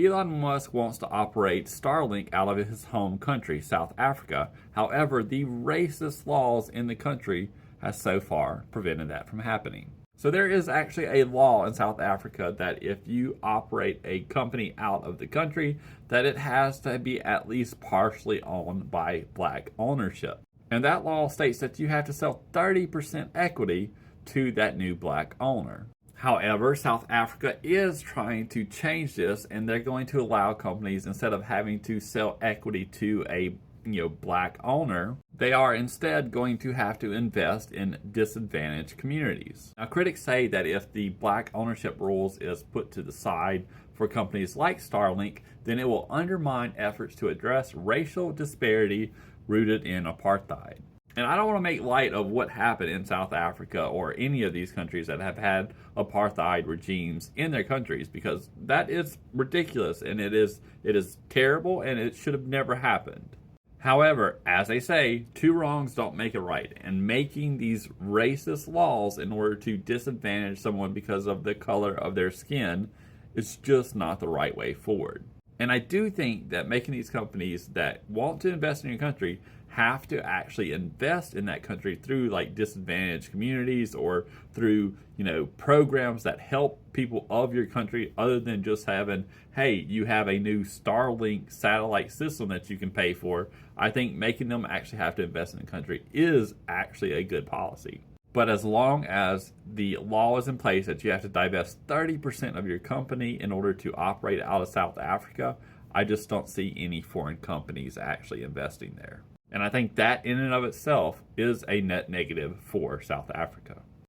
Elon Musk wants to operate Starlink out of his home country, South Africa. However, the racist laws in the country has so far prevented that from happening. So there is actually a law in South Africa that if you operate a company out of the country, that it has to be at least partially owned by black ownership. And that law states that you have to sell 30% equity to that new black owner. However, South Africa is trying to change this, and they're going to allow companies, instead of having to sell equity to a black owner, they are instead going to have to invest in disadvantaged communities. Now, critics say that if the black ownership rules is put to the side for companies like Starlink, then it will undermine efforts to address racial disparity rooted in apartheid. And I don't want to make light of what happened in South Africa or any of these countries that have had apartheid regimes in their countries, because that is ridiculous and it is terrible and it should have never happened. However, as they say, two wrongs don't make it right, and making these racist laws in order to disadvantage someone because of the color of their skin is just not the right way forward. And I do think that making these companies that want to invest in your country have to actually invest in that country through like disadvantaged communities or through, programs that help people of your country, other than just having, hey, you have a new Starlink satellite system that you can pay for. I think making them actually have to invest in the country is actually a good policy. But as long as the law is in place that you have to divest 30% of your company in order to operate out of South Africa, I just don't see any foreign companies actually investing there. And I think that in and of itself is a net negative for South Africa.